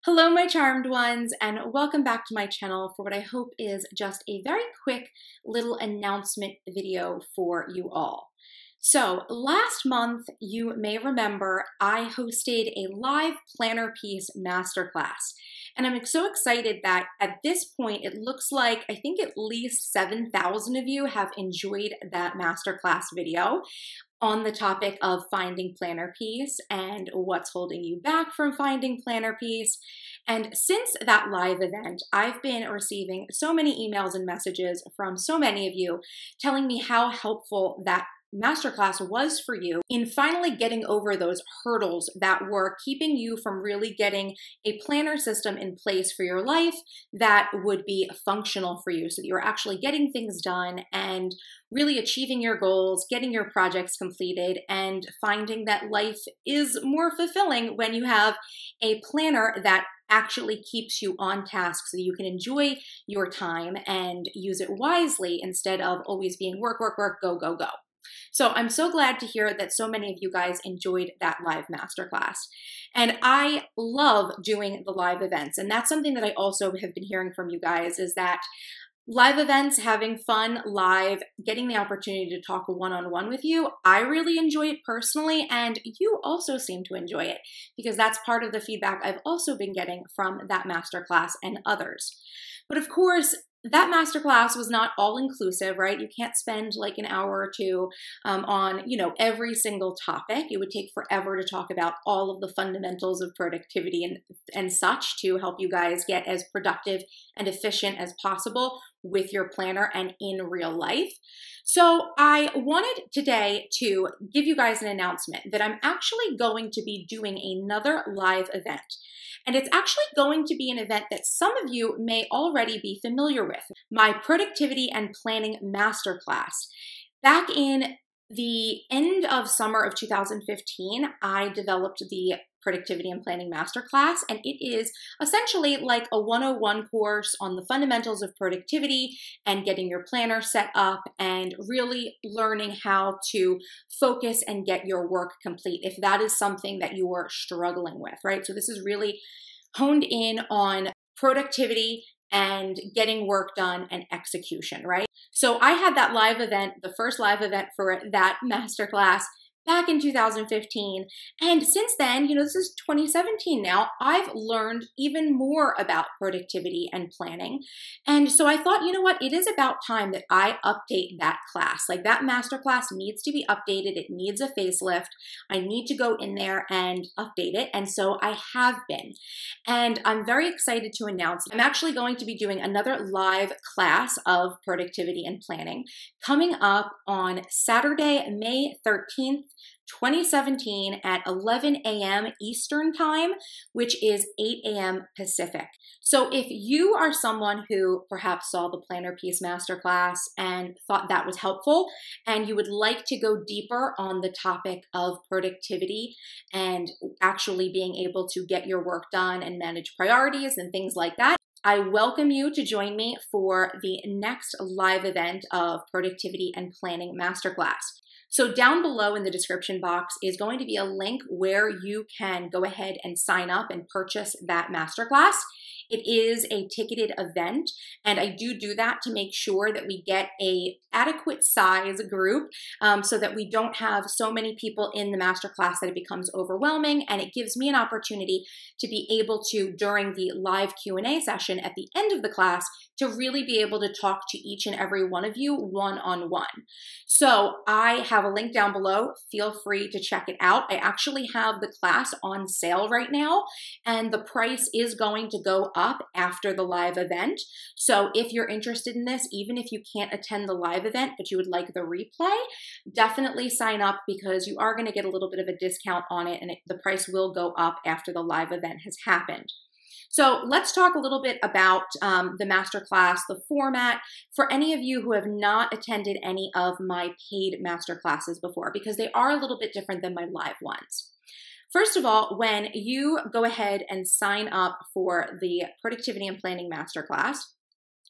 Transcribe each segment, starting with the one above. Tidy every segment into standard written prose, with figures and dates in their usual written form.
Hello, my charmed ones, and welcome back to my channel for what I hope is just a very quick little announcement video for you all. So last month, you may remember, I hosted a live planner piece masterclass. And I'm so excited that at this point, it looks like I think at least 7,000 of you have enjoyed that masterclass video on the topic of finding planner peace and what's holding you back from finding planner peace. And since that live event, I've been receiving so many emails and messages from so many of you telling me how helpful that masterclass was for you in finally getting over those hurdles that were keeping you from really getting a planner system in place for your life that would be functional for you so that you're actually getting things done and really achieving your goals, getting your projects completed, and finding that life is more fulfilling when you have a planner that actually keeps you on task so you can enjoy your time and use it wisely instead of always being work, work, work, go, go, go. So I'm so glad to hear that so many of you guys enjoyed that live masterclass. And I love doing the live events. And that's something that I also have been hearing from you guys is that live events, having fun live, getting the opportunity to talk one-on-one with you, I really enjoy it personally, and you also seem to enjoy it because that's part of the feedback I've also been getting from that masterclass and others. But of course, that masterclass was not all-inclusive, right? You can't spend like an hour or two on, every single topic. It would take forever to talk about all of the fundamentals of productivity and such to help you guys get as productive and efficient as possible with your planner and in real life. So I wanted today to give you guys an announcement that I'm actually going to be doing another live event. And it's actually going to be an event that some of you may already be familiar with, my Productivity and Planning Masterclass. Back in the end of summer of 2015, I developed the Productivity and Planning Masterclass, and it is essentially like a 101 course on the fundamentals of productivity and getting your planner set up and really learning how to focus and get your work complete if that is something that you are struggling with, right? So this is really honed in on productivity and getting work done and execution, right? So I had that live event, the first live event for that masterclass back in 2015. And since then, this is 2017 now, I've learned even more about productivity and planning. And so I thought, you know what, it is about time that I update that class. Like that masterclass needs to be updated. It needs a facelift. I need to go in there and update it. And so I have been. And I'm very excited to announce I'm actually going to be doing another live class of productivity and planning coming up on Saturday, May 13th, 2017 at 11 a.m. Eastern Time, which is 8 a.m. Pacific. So if you are someone who perhaps saw the Planner Piece Masterclass and thought that was helpful, and you would like to go deeper on the topic of productivity and actually being able to get your work done and manage priorities and things like that, I welcome you to join me for the next live event of Productivity and Planning Masterclass. So down below in the description box is going to be a link where you can go ahead and sign up and purchase that masterclass. It is a ticketed event, and I do that to make sure that we get a adequate size group so that we don't have so many people in the masterclass that it becomes overwhelming, and it gives me an opportunity to be able to, during the live Q&A session at the end of the class, to really be able to talk to each and every one of you one-on-one. So I have a link down below. Feel free to check it out. I actually have the class on sale right now, and the price is going to go up after the live event. So if you're interested in this, even if you can't attend the live event, but you would like the replay, definitely sign up because you are going to get a little bit of a discount on it, and the price will go up after the live event has happened. So let's talk a little bit about the masterclass, the format, for any of you who have not attended any of my paid masterclasses before, because they are a little bit different than my live ones. First of all, when you go ahead and sign up for the Productivity and Planning Masterclass,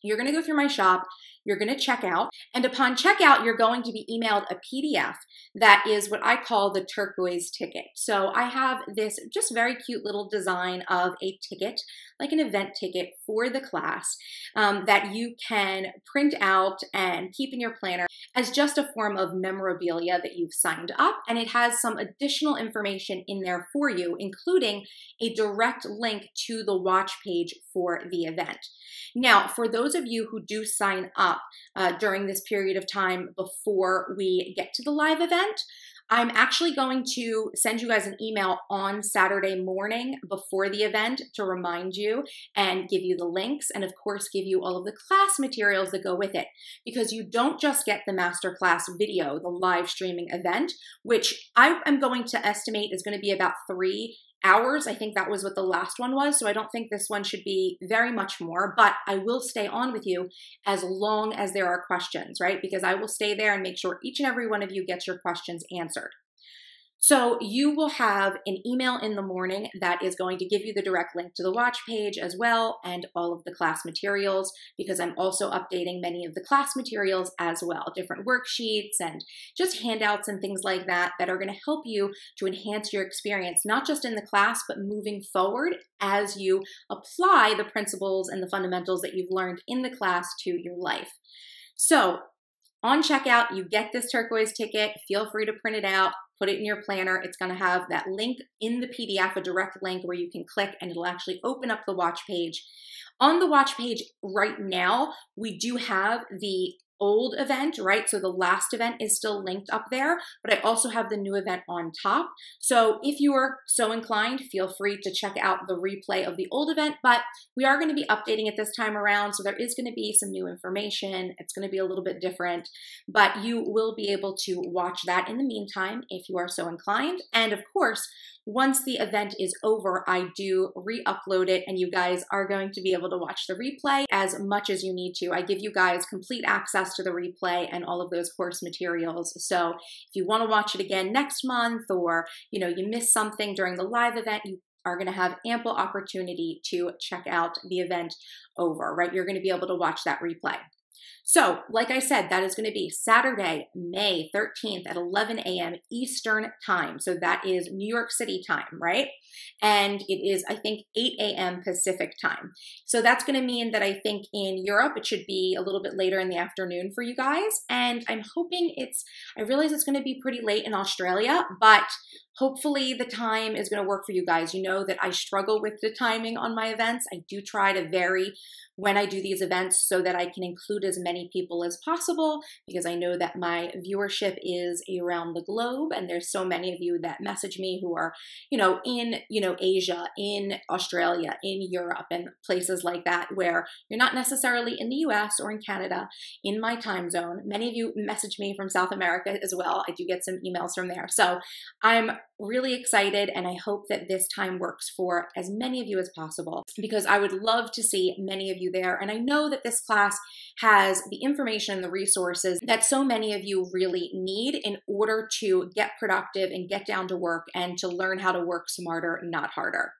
you're going to go through my shop. you're going to check out. And upon checkout, you're going to be emailed a PDF that is what I call the turquoise ticket. So I have this just very cute little design of a ticket, like an event ticket for the class that you can print out and keep in your planner as just a form of memorabilia that you've signed up. And it has some additional information in there for you, including a direct link to the watch page for the event. Now, for those of you who do sign up during this period of time before we get to the live event, I'm actually going to send you guys an email on Saturday morning before the event to remind you and give you the links and of course give you all of the class materials that go with it, because you don't just get the masterclass video, the live streaming event, which I am going to estimate is going to be about 3 hours. I think that was what the last one was, so I don't think this one should be very much more, but I will stay on with you as long as there are questions, right? Because I will stay there and make sure each and every one of you gets your questions answered. So you will have an email in the morning that is going to give you the direct link to the watch page as well and all of the class materials, because I'm also updating many of the class materials as well, different worksheets and just handouts and things like that that are going to help you to enhance your experience, not just in the class, but moving forward as you apply the principles and the fundamentals that you've learned in the class to your life. So on checkout, you get this turquoise ticket. Feel free to print it out, put it in your planner. It's going to have that link in the PDF, a direct link where you can click and it'll actually open up the watch page. On the watch page right now, we do have the old event, right? So the last event is still linked up there, but I also have the new event on top. So if you are so inclined, feel free to check out the replay of the old event, but we are going to be updating it this time around. So there is going to be some new information. It's going to be a little bit different, but you will be able to watch that in the meantime if you are so inclined. And of course, once the event is over, I do re-upload it and you guys are going to be able to watch the replay as much as you need to. I give you guys complete access to the replay and all of those course materials. So if you want to watch it again next month, or you missed something during the live event, you are going to have ample opportunity to check out the event over, right? You're going to be able to watch that replay. So, like I said, that is going to be Saturday, May 13th at 11 a.m. Eastern time. So that is New York City time, right? And it is, I think, 8 a.m. Pacific time. So that's going to mean that I think in Europe, it should be a little bit later in the afternoon for you guys. And I'm hoping I realize it's going to be pretty late in Australia, but hopefully the time is going to work for you guys. You know that I struggle with the timing on my events. I do try to vary when I do these events so that I can include as many people as possible, because I know that my viewership is around the globe and there's so many of you that message me who are, in, Asia, in Australia, in Europe, and places like that where you're not necessarily in the US or in Canada in my time zone. Many of you message me from South America as well. I do get some emails from there. So I'm really excited and I hope that this time works for as many of you as possible, because I would love to see many of you there. And I know that this class has the information and the resources that so many of you really need in order to get productive and get down to work and to learn how to work smarter, not harder.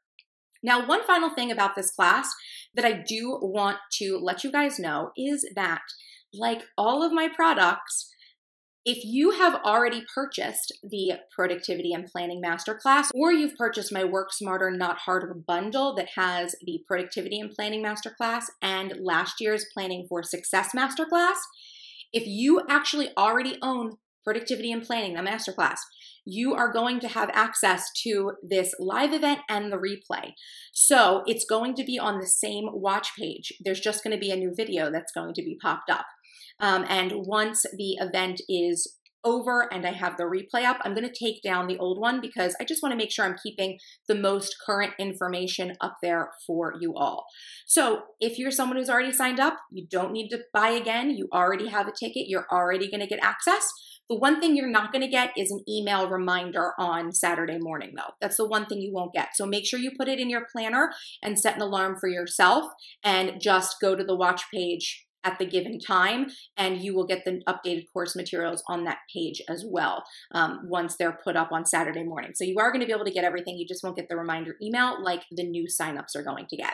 Now, one final thing about this class that I do want to let you guys know is that, like all of my products, if you have already purchased the Productivity and Planning Masterclass, or you've purchased my Work Smarter, Not Harder bundle that has the Productivity and Planning Masterclass and last year's Planning for Success Masterclass, if you actually already own Productivity and Planning, the Masterclass, you are going to have access to this live event and the replay. So it's going to be on the same watch page. There's just going to be a new video that's going to be popped up. And once the event is over and I have the replay up, I'm going to take down the old one because I just want to make sure I'm keeping the most current information up there for you all. So if you're someone who's already signed up, you don't need to buy again. You already have a ticket. You're already going to get access. The one thing you're not going to get is an email reminder on Saturday morning, though. That's the one thing you won't get. So make sure you put it in your planner and set an alarm for yourself and just go to the watch page at the given time, and you will get the updated course materials on that page as well once they're put up on Saturday morning. So you are going to be able to get everything. You just won't get the reminder email like the new signups are going to get.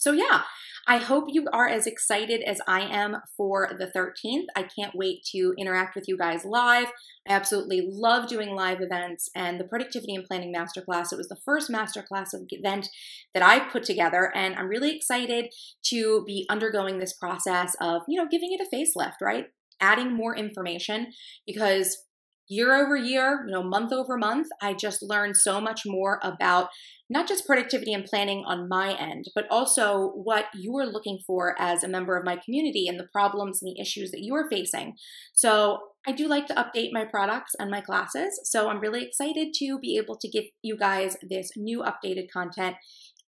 So yeah, I hope you are as excited as I am for the 13th. I can't wait to interact with you guys live. I absolutely love doing live events, and the Productivity and Planning Masterclass, it was the first masterclass event that I put together, and I'm really excited to be undergoing this process of, giving it a facelift, right? Adding more information, because year over year, month over month, I just learned so much more about not just productivity and planning on my end, but also what you are looking for as a member of my community and the problems and the issues that you are facing. So I do like to update my products and my classes. So I'm really excited to be able to give you guys this new updated content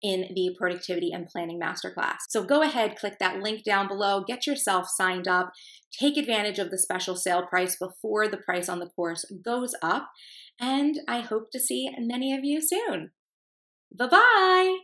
in the Productivity and Planning Masterclass. So go ahead, click that link down below, get yourself signed up, take advantage of the special sale price before the price on the course goes up, and I hope to see many of you soon. Bye-bye!